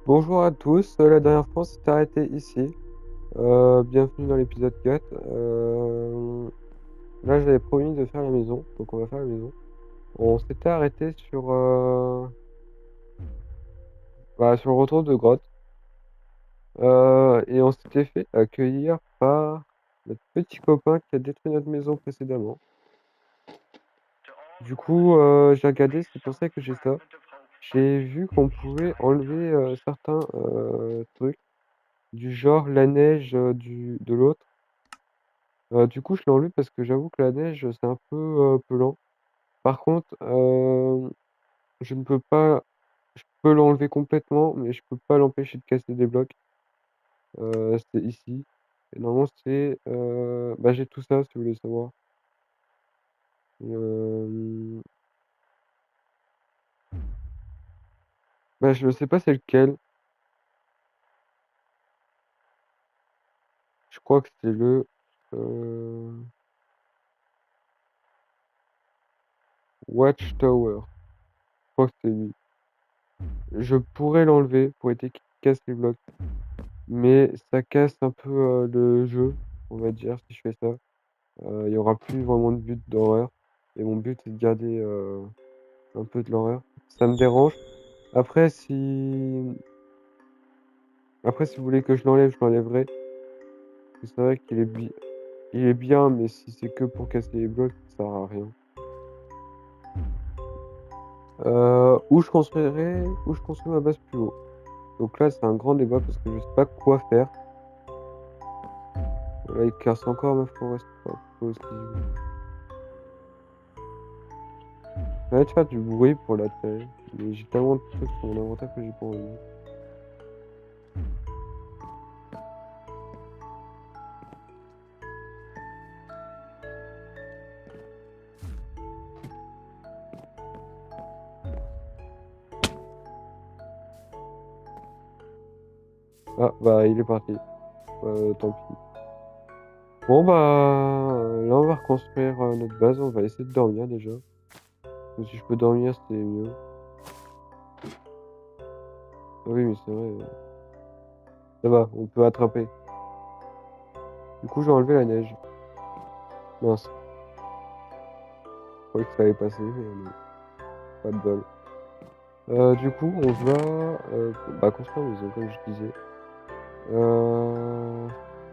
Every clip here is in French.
Bonjour à tous, la dernière fois on s'était arrêté ici. Bienvenue dans l'épisode 4. Là j'avais promis de faire la maison, donc on va faire la maison. On s'était arrêté sur le retour de grotte. Et on s'était fait accueillir par notre petit copain qui a détruit notre maison précédemment. Du coup, j'ai regardé, c'est pour ça que j'ai ça. J'ai vu qu'on pouvait enlever certains trucs, du genre la neige de l'autre. Du coup, je l'ai enlevé parce que j'avoue que la neige, c'est un peu lent. Par contre, je ne peux pas, je peux l'enlever complètement, mais je peux pas l'empêcher de casser des blocs. C'est ici. Et normalement, j'ai tout ça si vous voulez savoir. Euh, je sais pas c'est lequel. Je crois que c'est euh, Watchtower. Je crois que c'est lui. Je pourrais l'enlever pour éviter qu'il casse les blocs, mais ça casse un peu le jeu, on va dire, si je fais ça. Il y aura plus vraiment de but d'horreur. Et mon but, c'est de garder un peu de l'horreur. Ça me dérange. Après, si... Après, si vous voulez que je l'enlève, je l'enlèverai. Parce que c'est vrai il est bien, mais si c'est que pour casser les blocs, ça sert à rien. Où je construis ma base plus haut. Donc là, c'est un grand débat parce que je sais pas quoi faire. Là, il casse encore ma forêt, c'est pas possible. Je vais faire du bruit pour l'attirer. Mais j'ai tellement de trucs sur mon inventaire que j'ai pas envie. Ah, bah, il est parti. Tant pis. Bon, là, on va reconstruire notre base. On va essayer de dormir déjà. Si je peux dormir, c'est mieux. Ah oui, mais c'est vrai. Ça va, on peut attraper. Du coup, j'ai enlevé la neige. Mince, je croyais que ça allait passer, mais non, pas de bol. Du coup, on va construire une maison, comme je disais.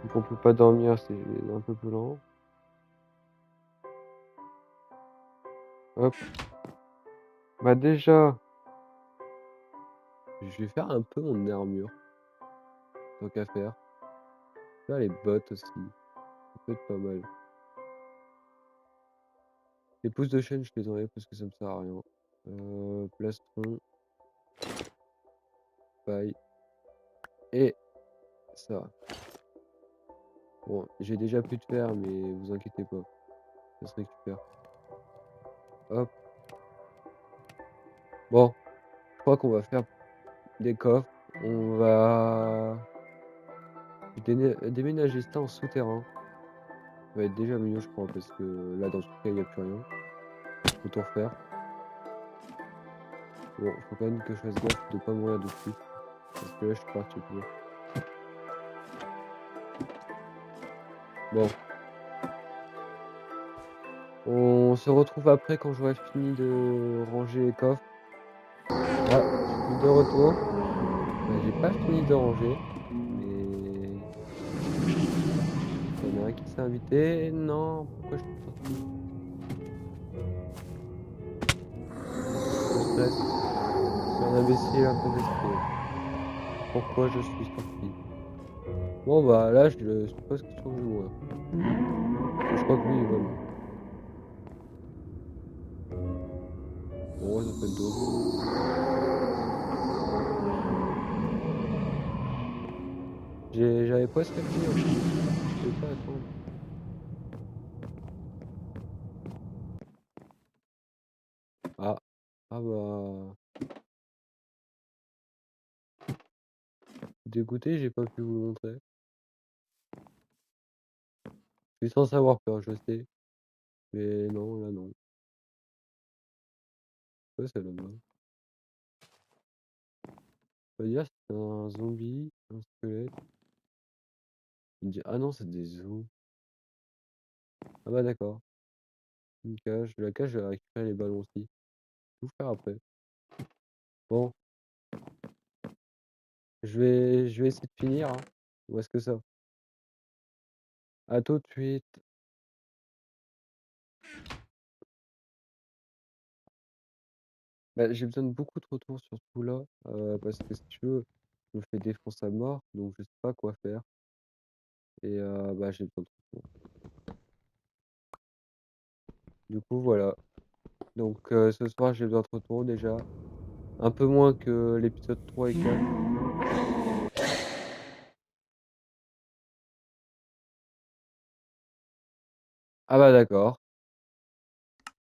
Vu qu'on peut pas dormir, c'est un peu plus lent. Hop. Bah déjà, je vais faire un peu mon armure. Tant qu'à faire. Là, les bottes aussi. Ça peut être pas mal. Les pousses de chaîne, je les enlève parce que ça me sert à rien. Plastron, paille. Et ça. Bon, j'ai déjà plus de fer, mais vous inquiétez pas. Ça se récupère. Hop. Bon, je crois qu'on va faire des coffres. On va déménager ça en souterrain. Ça va être déjà mieux, je crois, parce que là, dans ce cas, il n'y a plus rien. Faut tout refaire. Bon, faut quand même que je fasse gaffe de pas mourir de suite. Parce que là, je suis parti plus. Bon. On se retrouve après quand j'aurai fini de ranger les coffres. Ah, je suis de retour. J'ai pas fini de ranger, mais il y en a un qui s'est invité. Non, pourquoi je suis sorti? Je stresse. Je suis un imbécile incontesté. Pourquoi je suis sorti? Bon bah là, je suppose que je trouve que je vais mourir. Je crois que lui, il va mourir. Bon, ça fait le double. J'avais presque fini en plus. Je pouvais pas attendre. Ah, ah bah, dégoûté, j'ai pas pu vous le montrer. Je suis sans savoir peur, je sais. Mais non, là non. Ouais, c'est là-bas. On va dire c'est un zombie, un squelette. Ah non, c'est des os. Ah bah d'accord. Une cage. La cage, je vais récupérer les ballons aussi. Tout faire après. Bon, je vais essayer de finir, hein. Où est-ce que ça? À tout de suite. Bah, j'ai besoin de beaucoup de retours sur ce coup-là, parce que si tu veux, je me fais défoncer à mort, donc je sais pas quoi faire et bah, j'ai besoin de retours. Du coup, voilà. Donc ce soir, j'ai besoin de retours déjà. Un peu moins que l'épisode 3 et 4. Ah bah, d'accord.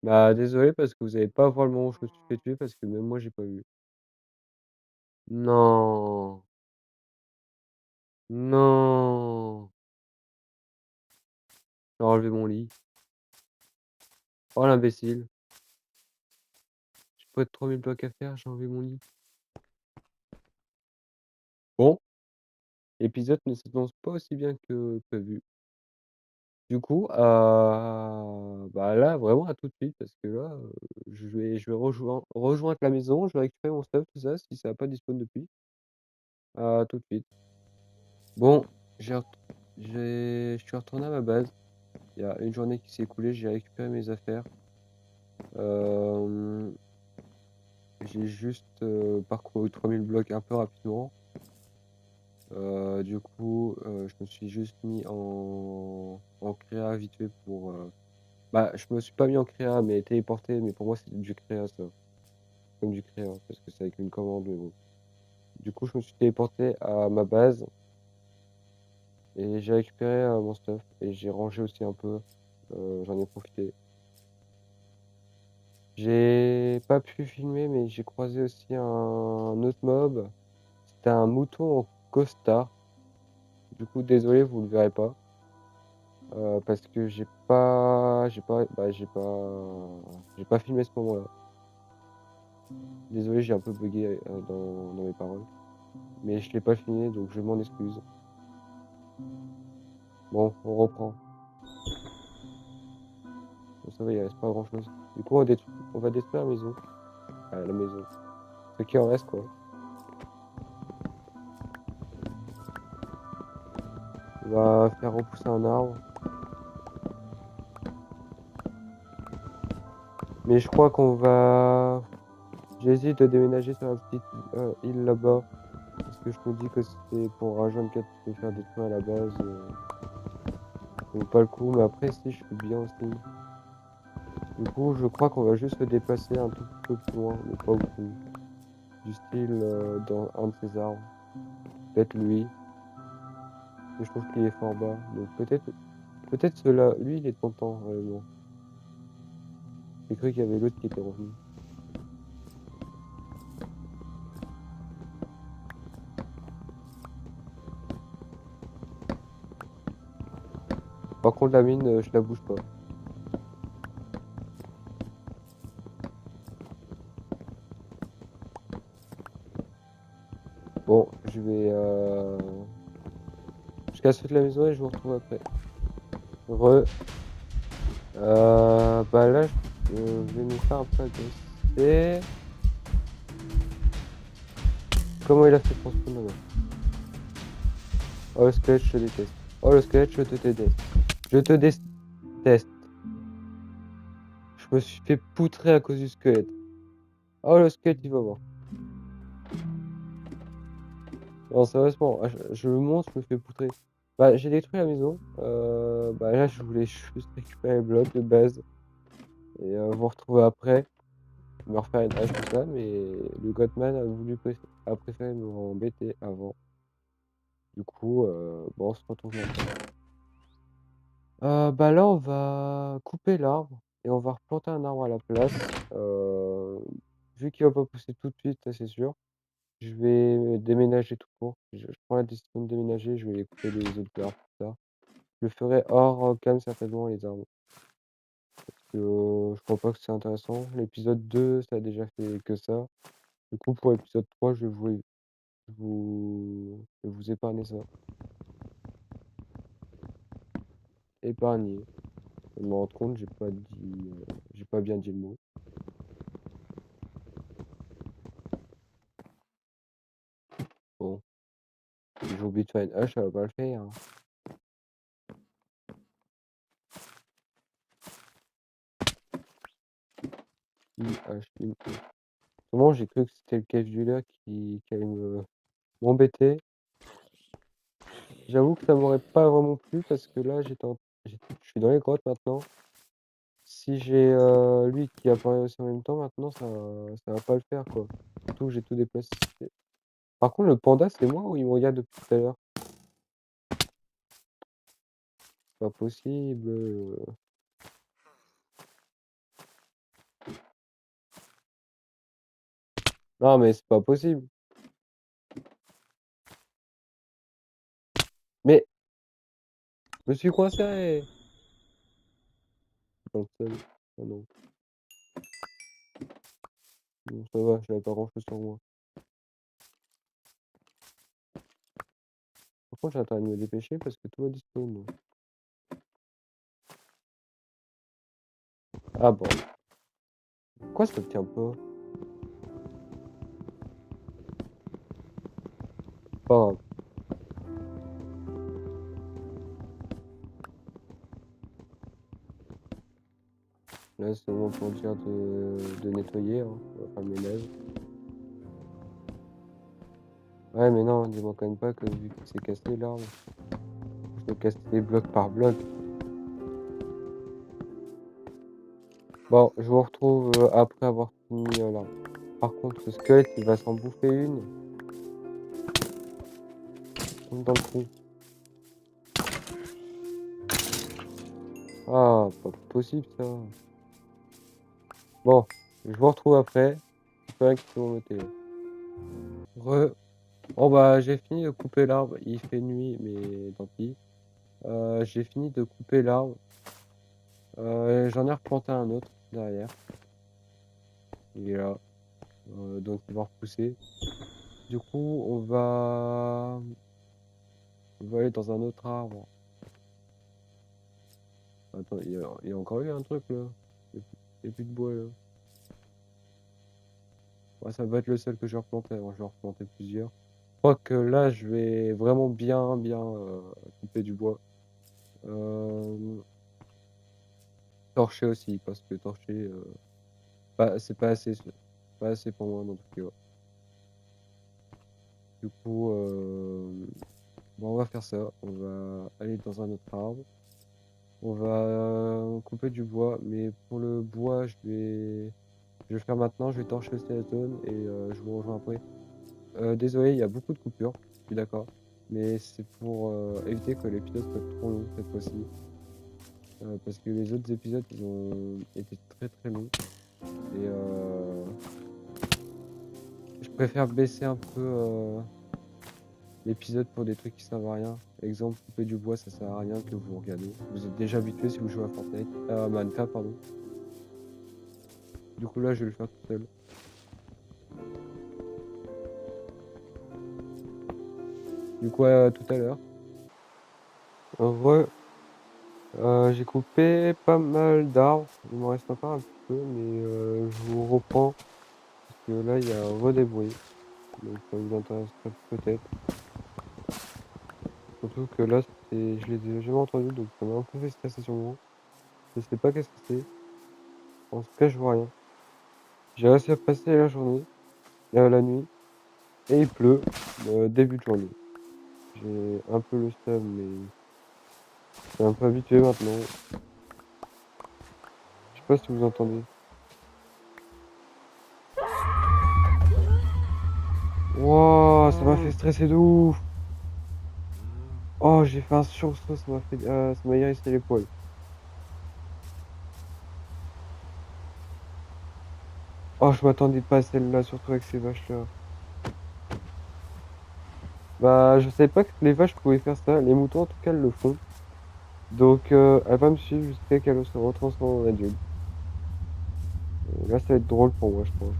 Bah, désolé parce que vous allez pas voir le moment où je me suis fait tuer parce que même moi, j'ai pas vu. Non! Non! J'ai enlevé mon lit. Oh l'imbécile! J'ai pas de 3000 blocs à faire, j'ai enlevé mon lit. Bon, l'épisode ne s'annonce pas aussi bien que prévu. Du coup, bah, là, vraiment à tout de suite parce que là, je vais rejoindre la maison, je vais récupérer mon stuff, tout ça, si ça a pas disparu depuis. À tout de suite. Bon, j'ai ret je suis retourné à ma base. Il y a une journée qui s'est écoulée, j'ai récupéré mes affaires. Hem, j'ai juste, parcouru 3000 blocs un peu rapidement. Du coup, je me suis juste mis en créa vite fait pour, bah, je me suis pas mis en créa, mais téléporté, mais pour moi, c'est du créa ça. Comme du créa, parce que c'est avec une commande, mais bon. Du coup, je me suis téléporté à ma base et j'ai récupéré, mon stuff et j'ai rangé aussi un peu, j'en ai profité. J'ai pas pu filmer, mais j'ai croisé aussi un autre mob. C'était un mouton en costard. Du coup, désolé, vous le verrez pas, parce que j'ai pas filmé ce moment-là. Désolé, j'ai un peu buggé, dans mes paroles. Mais je l'ai pas filmé, donc je m'en excuse. Bon, on reprend. Bon, ça va, il reste pas grand-chose. Du coup, on va détruire la maison. La maison. Ce qui en reste, quoi. On va faire repousser un arbre. Mais je crois qu'on va j'hésite de déménager sur la petite, île là-bas. Parce que je me dis que c'est pour H24 tu peux faire détruire à la base, ça vaut pas le coup. Mais après, si, je suis bien aussi. Du coup, je crois qu'on va juste se déplacer un tout petit peu plus loin, mais pas beaucoup. Du style, dans un de ces arbres. Peut-être lui. Mais je trouve qu'il est fort bas. Donc peut-être ceux-là. Lui, il est content, réellement. J'ai cru qu'il y avait l'autre qui était revenu. Par contre, la mine, je la bouge pas. Bon, je casse toute la maison et je vous retrouve après. Bah là, je vais me faire un peu agresser. Comment il a fait pour se prendre là-bas? Oh, le squelette, je te déteste. Oh, le squelette, je te déteste. Je te déteste. Je me suis fait poutrer à cause du squelette. Oh, le squelette, il va voir. Non, sérieusement, je monte, je me fais poutrer. Bah, j'ai détruit la maison. Bah là, je voulais juste récupérer le bloc de base et vous retrouver après, me refaire une hache, tout ça, mais le Godman a préféré me embêter avant. Du coup, bon, on se retrouve maintenant. Bah là, on va couper l'arbre et on va replanter un arbre à la place. Heu, vu qu'il va pas pousser tout de suite, ça c'est sûr, je vais déménager tout court. Je prends la décision de déménager, je vais les couper les autres arbres plus tard. Je le ferai hors, cam certainement les arbres. Je crois pas que c'est intéressant. L'épisode 2 ça a déjà fait que ça. Du coup, pour l'épisode 3 je vais vous épargnez ça. Épargner. Je me rends compte, j'ai pas bien dit le mot. Bon, si j'oublie de faire une hache, ça va pas le faire. Une hache, une hache. Moment, j'ai cru que c'était le cache du lac qui allait m'embêter. J'avoue que ça m'aurait pas vraiment plu parce que là, je suis dans les grottes maintenant. Si j'ai lui qui apparaît aussi en même temps, maintenant, ça va pas le faire, quoi. Surtout que j'ai tout déplacé. Par contre, le panda, c'est moi ou il me regarde depuis tout à l'heure? Pas possible. Non, mais c'est pas possible. Mais, je me suis coincé. Dans le seul. Ah non. Bon, ça va, j'avais pas grand chose sur moi. Par contre, j'ai intérêt de me dépêcher parce que tout va disparaître. Ah bon. Pourquoi ça ne tient pas? Pas grave. Là, c'est vraiment pour dire de nettoyer, hein. On va faire le ménage. Ouais, mais non, dis-moi quand même pas que vu que c'est cassé l'arbre, je dois casser les blocs par bloc. Bon, je vous retrouve après avoir fini l'arbre. Par contre, ce squelette, il va s'en bouffer une. Comme dans le trou. Ah, pas possible ça. Bon, je vous retrouve après. C'est pas qui peut remonter. Bon bah j'ai fini de couper l'arbre. Il fait nuit, mais tant pis. J'ai fini de couper l'arbre. J'en ai replanté un autre derrière. Il est là. Donc il va repousser. Du coup, on va aller dans un autre arbre. Attends, il y a encore eu un truc là. Il y a plus de bois là. Ouais, ça va être le seul que je vais replanter. Alors, je vais en replanter plusieurs. Je crois que là, je vais vraiment bien couper du bois. Torcher aussi, parce que torcher, c'est pas assez pour moi non plus. Ouais. Du coup, bon, on va faire ça. On va aller dans un autre arbre. On va couper du bois, mais pour le bois, je vais le faire maintenant. Je vais torcher le skeleton et je vous rejoins après. Désolé, il y a beaucoup de coupures, je suis d'accord. Mais c'est pour éviter que l'épisode soit trop long cette fois-ci. Parce que les autres épisodes, ils ont été très très longs. Et je préfère baisser un peu l'épisode pour des trucs qui servent à rien. Exemple, couper du bois, ça sert à rien que vous regardez. Vous êtes déjà habitué si vous jouez à Fortnite. À Minecraft, pardon. Du coup, là, je vais le faire tout seul. Du coup, à tout à l'heure. En vrai, j'ai coupé pas mal d'arbres. Il m'en reste encore un petit peu, mais je vous reprends. Parce que là, il y a un vrai des bruits. Donc, ça vous intéresserait peut-être. Surtout que là, je les ai jamais entendus, donc ça m'a un peu fait stresser sur moi. Je sais pas qu'est-ce que c'est. En tout cas, je vois rien. J'ai réussi à passer la journée, la nuit, et il pleut, début de journée. J'ai un peu le seum, mais je suis un peu habitué maintenant. Je sais pas si vous entendez. Wouah, ça m'a fait stresser de ouf. Oh, j'ai fait un sursaut, ça m'a hérissé les poils. Oh, je m'attendais pas à celle-là, surtout avec ces vaches-là. Bah, je savais pas que les vaches pouvaient faire ça. Les moutons, en tout cas, elles le font. Donc, elle va me suivre jusqu'à qu'elle se retransforme en adulte. Là, ça va être drôle pour moi, je pense.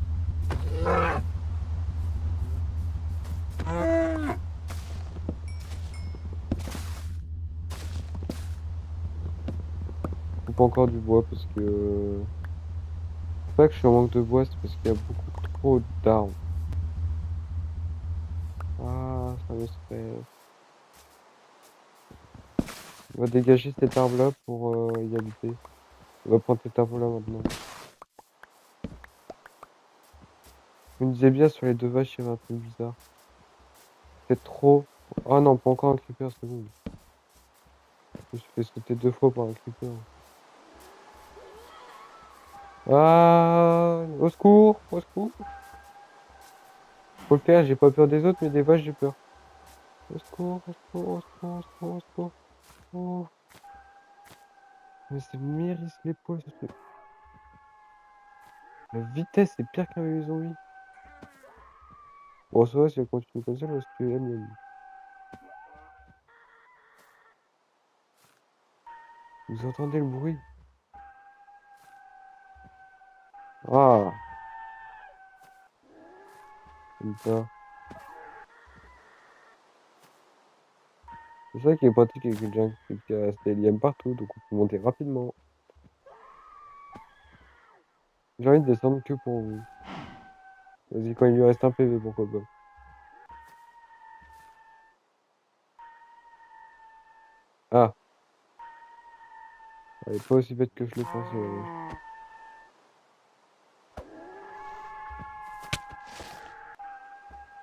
coupe encore du bois parce que... C'est pas que je suis en manque de bois, c'est parce qu'il y a beaucoup trop d'arbres. Ah, ça me stresse. On va dégager cet arbre-là pour y habiter. On va prendre cet arbre-là maintenant. Je me disais bien sur les deux vaches, il y avait un truc bizarre. C'est trop. Ah non, pas encore un creeper, c'est bon. Je me suis fait sauter 2 fois par un creeper. Ah, au secours, au secours. Faut le faire, j'ai pas peur des autres, mais des vaches, j'ai peur. Au secours, au secours, au secours, au secours, au secours. Oh. Mais c'est mérite l'épaule, ce truc. La vitesse, c'est pire qu'un les zombies. Bon, ça va, si elle continue comme ça, elle va se tuer elle-même. Vous entendez le bruit? Ah, comme ça. C'est ça qui est pratique avec le junk, c'est qu'il y a des liens partout, donc on peut monter rapidement. J'ai envie de descendre que pour vous. Vas-y, quand il lui reste un PV, pourquoi pas. Ah, elle est pas aussi bête que je le pensais, la vache.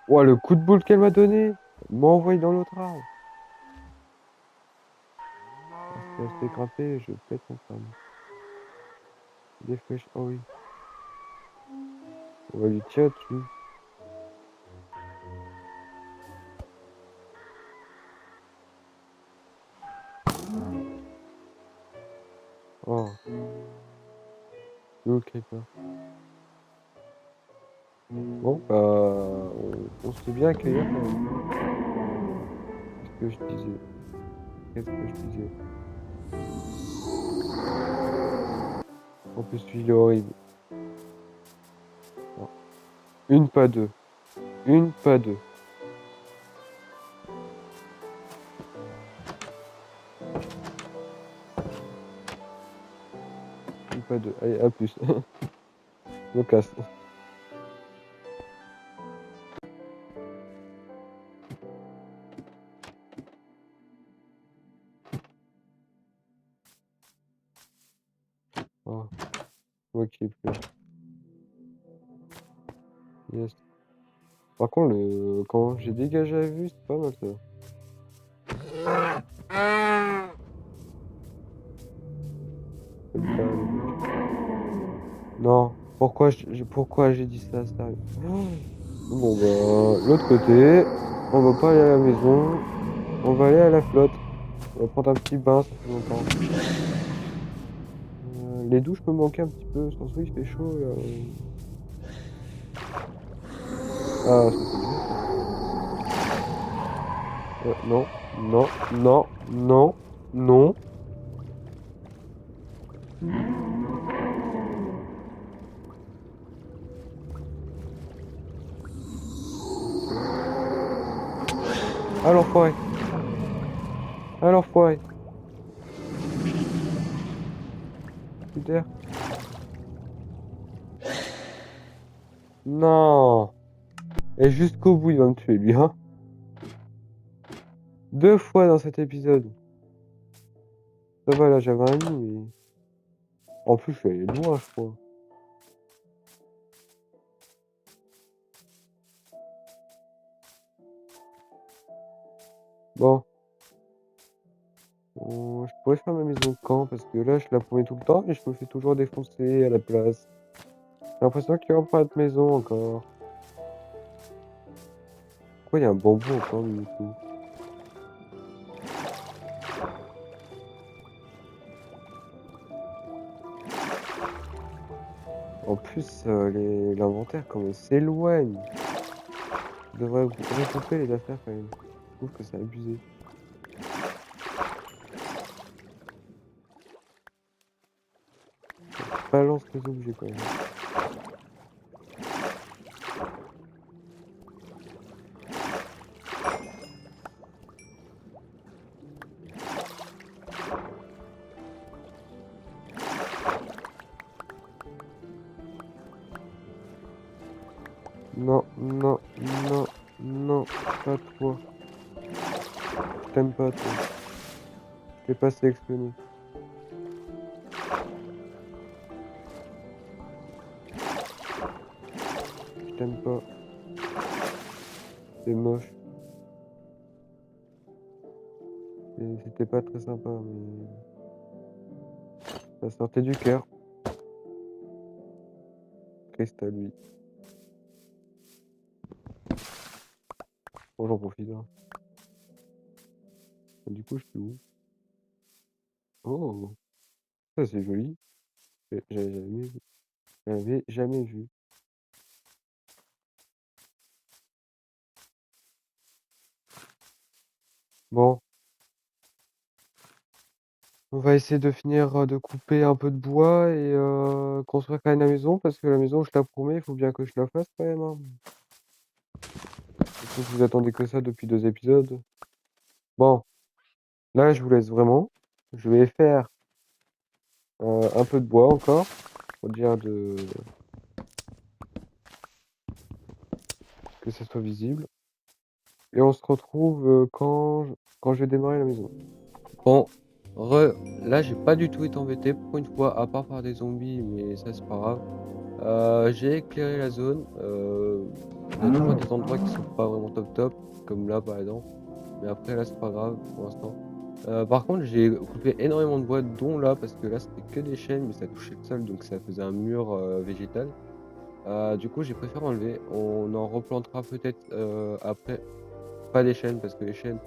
Ouah, le coup de boule qu'elle m'a donné! Elle m'a envoyé dans l'autre arbre. Je suis resté grimpé, je pète mon crâne. Des flèches, oh oui. On va lui tirer dessus. Oh, le creeper. Bon, bah, on se fait bien accueillir quand même. Qu'est-ce que je disais? Qu'est-ce que je disais? En plus, celui-là est horrible. Non. Une, pas deux. Une, pas deux. Une, pas deux. Allez, à plus. Je me casse. Oh, ok, plus. Yes. Par contre, quand j'ai dégagé la vue, c'est pas mal ça. Faut le faire, les mecs. Non. Pourquoi j'ai dit ça, sérieux? Bon, bah, l'autre côté, on va pas aller à la maison, on va aller à la flotte. On va prendre un petit bain, ça fait longtemps. Les douches me manquaient un petit peu, sans il fait chaud là. Ah, ça c'est bien ça. Non, non, non, non, non. Ok. Ah l'enfoiré, ah l'enfoiré. Plus d'air. Non. Et jusqu'au bout, il va me tuer lui, hein. 2 fois dans cet épisode. Ça va, là j'avais un lit, mais... En plus, je suis allé loin, je crois. Bon. Je pourrais faire ma maison de camp, parce que là, je la promets tout le temps, et je me fais toujours défoncer à la place. J'ai l'impression qu'il y aura pas de maison encore. Pourquoi il y a un bambou encore, du coup? En plus, l'inventaire, quand il s'éloigne. Je devrais regrouper les affaires quand même. Je trouve que c'est abusé. Balance les objets quand même. Non, non, non, non, pas toi. Je t'aime pas, toi. Je t'ai pas sélectionné. Je t'aime pas. C'est moche. C'était pas très sympa, mais ça sortait du cœur. Triste à lui. Bon, j'en profite, hein. Du coup, je suis où? Oh, ça c'est joli. J'avais jamais vu. Bon, on va essayer de finir de couper un peu de bois et construire quand même la maison parce que la maison, je la promets, il faut bien que je la fasse quand même, hein. Surtout que vous attendez que ça depuis 2 épisodes. Bon, là, je vous laisse vraiment. Je vais faire un peu de bois encore pour dire que ça soit visible. Et on se retrouve quand je vais démarrer la maison. Bon, là, j'ai pas du tout été embêté pour une fois, à part par des zombies, mais ça, c'est pas grave. J'ai éclairé la zone. Il y a toujours des endroits qui sont pas vraiment top top, comme là par exemple. Mais après, là, c'est pas grave pour l'instant. Par contre, j'ai coupé énormément de bois, dont là, parce que là, c'était que des chênes, mais ça touchait le sol, donc ça faisait un mur végétal. Du coup, j'ai préféré enlever. On en replantera peut-être après. Pas des chênes, parce que les chênes,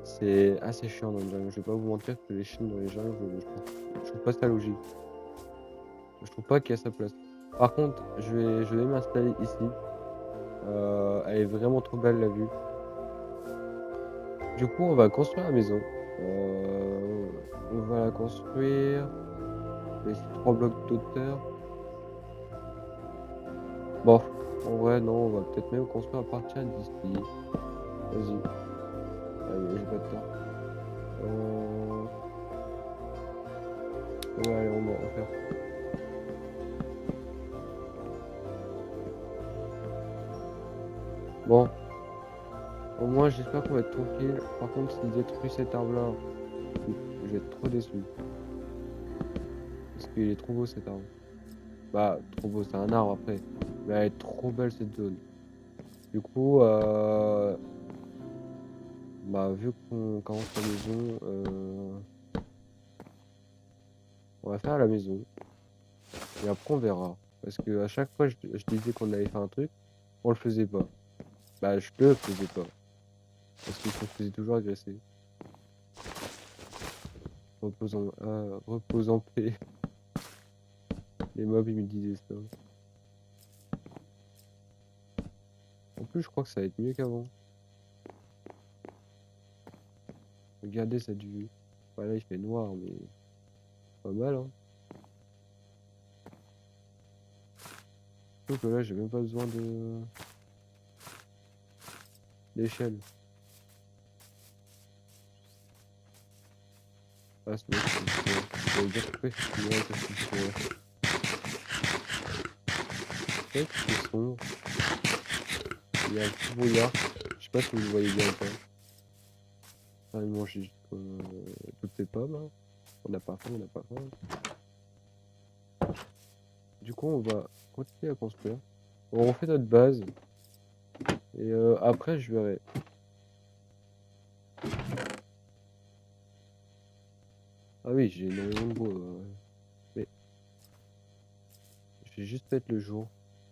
c'est assez chiant dans le jungle. Je vais pas vous mentir que les chênes dans les jungles, je trouve pas ça logique. Je trouve pas qu'il y a sa place. Par contre, je vais m'installer ici. Elle est vraiment trop belle la vue. Du coup, on va construire la maison. On va la construire. On va essayer 3 blocs d'auteur. Bon, en vrai, non, on va peut-être même construire à partir d'ici. Vas-y. Allez, j'ai pas de temps. Ouais, allez, on va en faire. Bon, au moins, j'espère qu'on va être tranquille. Par contre, s'il détruit cet arbre-là, je vais être trop déçu. Parce qu'il est trop beau cet arbre. Bah, trop beau, c'est un arbre après. Mais elle est trop belle cette zone. Du coup, bah, vu qu'on commence la maison, on va faire la maison. Et après, on verra. Parce que à chaque fois, je disais qu'on allait faire un truc, on le faisait pas. Bah, je le faisais pas. Parce que je me faisais toujours agresser. Repose en paix. Les mobs, ils me disaient ça. En plus, je crois que ça va être mieux qu'avant. Regardez cette vue. Voilà, il fait noir, mais pas mal, hein. Sauf que là, j'ai même pas besoin d'échelle. Ah, c'est bon, ça veut dire que c'est bien que c'est sombre. Il y a un petit brouillard. Je sais pas si vous le voyez bien ou pas. Ah, il mange toutes ces pommes, hein. On n'a pas faim, on n'a pas faim. Du coup, on va continuer à construire. On refait notre base. Et après, je verrai. Ah oui, j'ai énormément de bois. Mais je vais juste mettre le jour.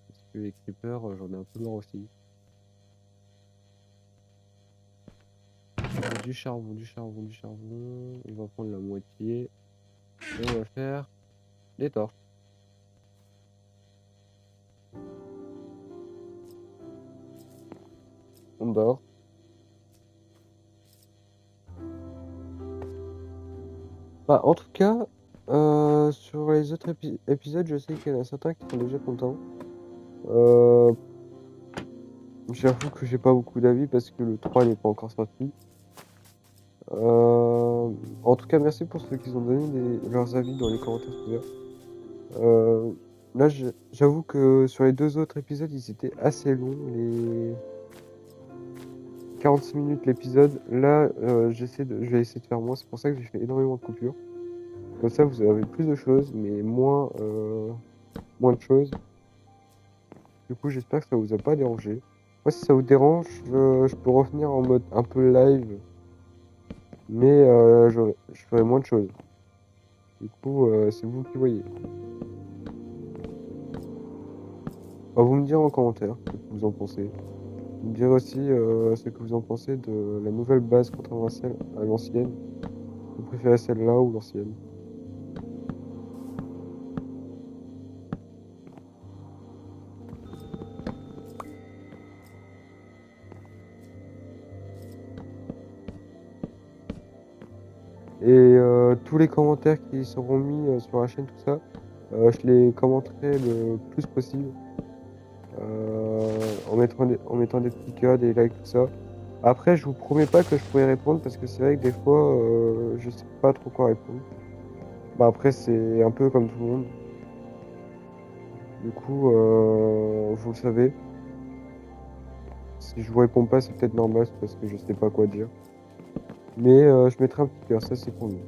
Parce que les creepers, j'en ai un peu marre aussi. Du charbon, du charbon, du charbon. On va prendre la moitié. Et on va faire des torches. On dort. Bah, en tout cas, sur les autres épisodes, je sais qu'il y en a certains qui sont déjà contents. J'avoue que j'ai pas beaucoup d'avis parce que le 3 n'est pas encore sorti. En tout cas, merci pour ceux qui ont donné leurs avis dans les commentaires sous-verts. Là, j'avoue que sur les 2 autres épisodes, ils étaient assez longs, les 46 minutes l'épisode. Là, je vais essayer de faire moins. C'est pour ça que j'ai fait énormément de coupures. Comme ça, vous avez plus de choses, mais moins de choses. Du coup, j'espère que ça vous a pas dérangé. Moi, si ça vous dérange, je peux revenir en mode un peu live, mais je ferai moins de choses. Du coup, c'est vous qui voyez. Vous me direz en commentaire ce que vous en pensez. Vous me direz aussi ce que vous en pensez de la nouvelle base contrairement à l'ancienne. Vous préférez celle-là ou l'ancienne? Et tous les commentaires qui seront mis sur la chaîne, tout ça, je les commenterai le plus possible en mettant des petits cœurs, des likes, tout ça. Après, je vous promets pas que je pourrai répondre parce que c'est vrai que des fois, je sais pas trop quoi répondre. Bah après, c'est un peu comme tout le monde. Du coup, vous le savez. Si je vous réponds pas, c'est peut-être normal, c'est parce que je sais pas quoi dire. Mais je mettrai un petit cœur, ça c'est promis.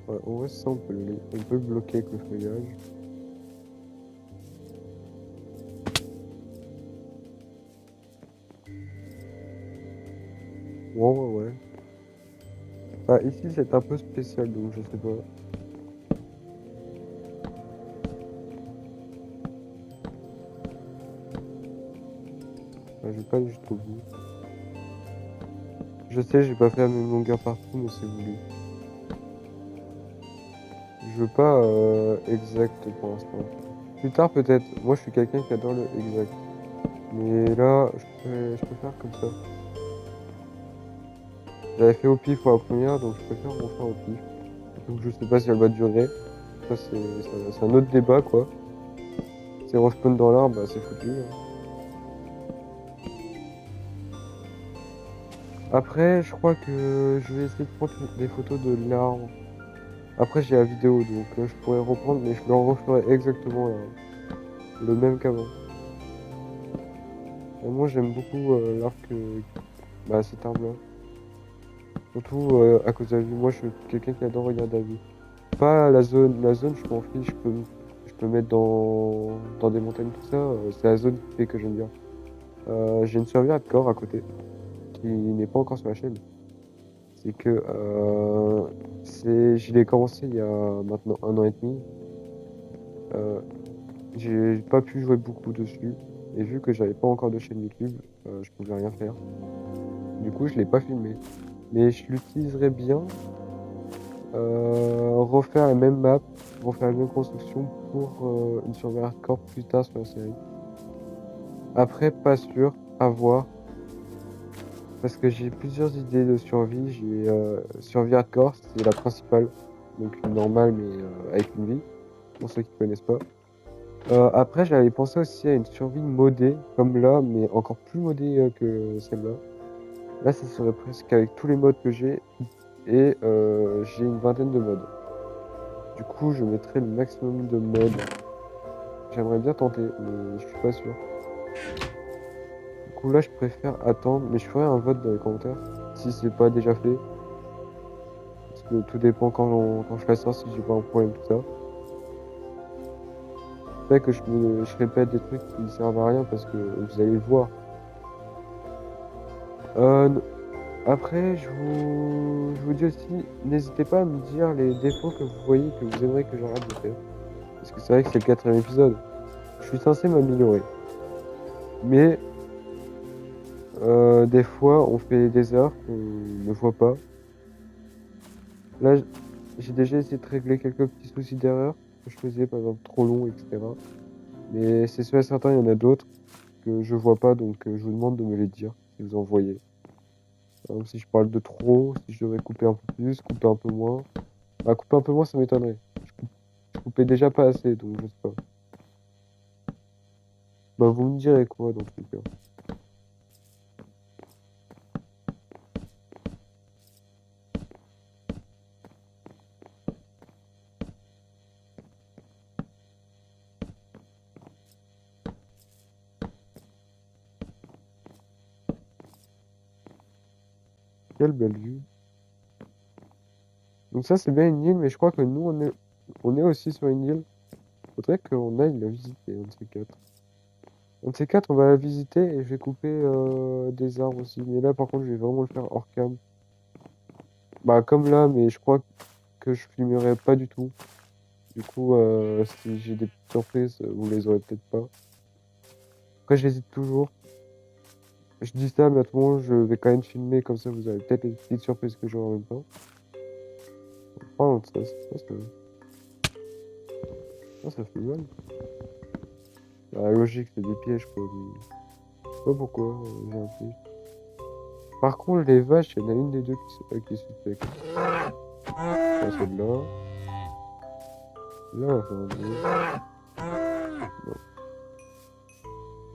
Ouais, en vrai, ça, on peut le bloquer avec le feuillage. Ouais. Bah, ici, c'est un peu spécial, donc je sais pas. Enfin, je vais pas aller jusqu'au bout. Je sais, j'ai pas fait la même longueur partout, mais c'est voulu. Je veux pas exact pour l'instant. Plus tard, peut-être. Moi, je suis quelqu'un qui adore le exact. Mais là, je peux faire comme ça. J'avais fait au pif pour la première, donc je préfère refaire au pif. Donc je sais pas si elle va durer. Ça, c'est un autre débat, quoi. Si on respawn dans l'arbre, bah, c'est foutu, hein. Après, je crois que je vais essayer de prendre des photos de l'arbre. Après, j'ai la vidéo, donc je pourrais reprendre, mais je le referai exactement le même qu'avant. Et moi, j'aime beaucoup l'arbre bah, cet arbre-là. Surtout à cause de la vue. Moi, je suis quelqu'un qui adore regarder la vue. Pas la zone. La zone, je m'en fiche. Je peux mettre dans des montagnes, tout ça. C'est la zone qui fait que j'aime bien. J'ai une survie hardcore à côté, qui n'est pas encore sur la chaîne. C'est que je l'ai commencé il y a maintenant 1 an et demi. Euh, j'ai pas pu jouer beaucoup dessus. Et vu que j'avais pas encore de chaîne YouTube, je pouvais rien faire. Du coup, je l'ai pas filmé. Mais je l'utiliserai bien. Refaire la même map, refaire la même construction pour une survie hardcore plus tard sur la série. Après, pas sûr, à voir. Parce que j'ai plusieurs idées de survie. J'ai survie hardcore, c'est la principale. Donc une normale, mais avec une vie, pour ceux qui connaissent pas. Après, j'avais pensé aussi à une survie modée, comme là, mais encore plus modée que celle-là. Là, ça serait presque avec tous les modes que j'ai. Et j'ai une vingtaine de modes. Du coup, je mettrai le maximum de modes. J'aimerais bien tenter, mais je suis pas sûr. Du coup, là, je préfère attendre, mais je ferai un vote dans les commentaires si c'est pas déjà fait. Parce que tout dépend quand je ferai ça, si j'ai pas un problème, tout ça. Fait que je répète des trucs qui ne servent à rien parce que vous allez le voir. Euh, Après, je vous dis aussi, n'hésitez pas à me dire les défauts que vous voyez que vous aimeriez que j'arrête de faire. Parce que c'est vrai que c'est le 4e épisode. Je suis censé m'améliorer. Mais des fois, on fait des erreurs qu'on ne voit pas. Là, j'ai déjà essayé de régler quelques petits soucis d'erreur que je faisais, par exemple, trop long, etc. Mais c'est sûr et certain, il y en a d'autres que je vois pas, donc je vous demande de me les dire si vous en voyez. Par exemple, si je parle de trop, si je devrais couper un peu plus, couper un peu moins. Bah, couper un peu moins, ça m'étonnerait. Je coupais déjà pas assez, donc je sais pas. Bah, vous me direz quoi dans tous les cas. Quelle belle vue. Donc ça, c'est bien une île, mais je crois que nous, on est aussi sur une île. Faudrait qu'on aille la visiter, un de ces quatre. Un de ces quatre, on va la visiter et je vais couper des arbres aussi. Mais là, par contre, je vais vraiment le faire hors cam. Bah, comme là, mais je crois que je filmerai pas du tout. Du coup, si j'ai des petites surprises, vous les aurez peut-être pas. Après, j'hésite toujours. Je dis ça, mais à tout moment, je vais quand même filmer, comme ça, vous avez peut-être les petites surprises que j'aurai en même temps. Oh, ça fait mal. La logique, c'est des pièges, quoi. Mais... Je sais pas pourquoi, j'ai un piège. Par contre, les vaches, il y en a une des deux qui est suspecte. Enfin, celle-là. Là, enfin, deux. Non.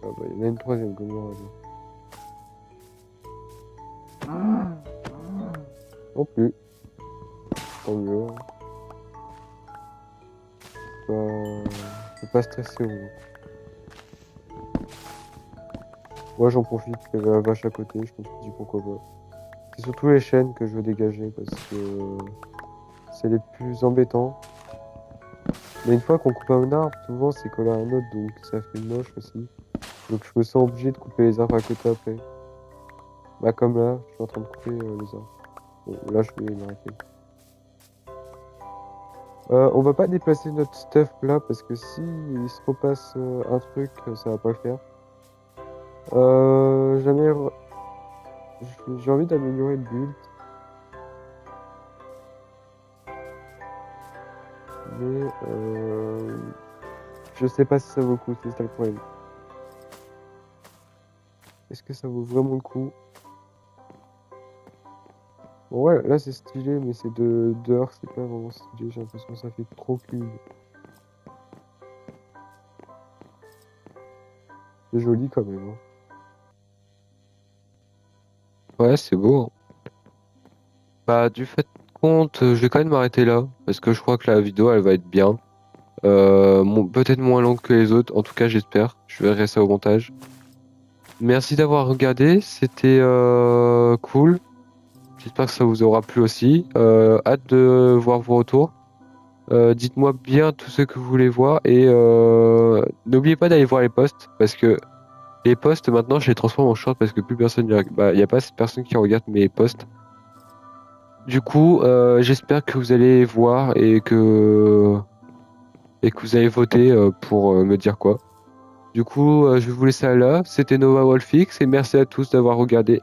Ah bah, il y en a une troisième, comme moi. Non plus. Tant mieux. Faut pas stresser au moins. Moi, j'en profite qu'il y avait la vache à côté, je me suis dit pourquoi pas. C'est surtout les chaînes que je veux dégager parce que c'est les plus embêtants. Mais une fois qu'on coupe un arbre, souvent c'est collé à un autre, donc ça fait moche aussi. Donc je me sens obligé de couper les arbres à côté après. Bah comme là, je suis en train de couper les arbres. Bon, là je vais m'arrêter. On va pas déplacer notre stuff là parce que si il se repasse un truc, ça va pas le faire. Jamais... J'ai envie d'améliorer le build. Mais je sais pas si ça vaut le coup, c'est ça le problème. Est-ce que ça vaut vraiment le coup? Bon, ouais, là c'est stylé, mais c'est de dehors, c'est pas vraiment stylé. J'ai l'impression que ça fait trop cube. C'est joli quand même, hein. Ouais, c'est beau, hein. Bah, du fait de compte, je vais quand même m'arrêter là, parce que je crois que la vidéo, elle va être bien. Peut-être moins longue que les autres, en tout cas, j'espère. Je verrai ça au montage. Merci d'avoir regardé, c'était cool. J'espère que ça vous aura plu aussi. Hâte de voir vos retours. Dites-moi bien tout ce que vous voulez voir et n'oubliez pas d'aller voir les posts parce que les posts maintenant je les transforme en short parce que plus personne bah, y a pas personne qui regarde mes posts. Du coup, j'espère que vous allez voir et que vous allez voter pour me dire quoi. Du coup, je vais vous laisser là. C'était Nova Wolfix et merci à tous d'avoir regardé.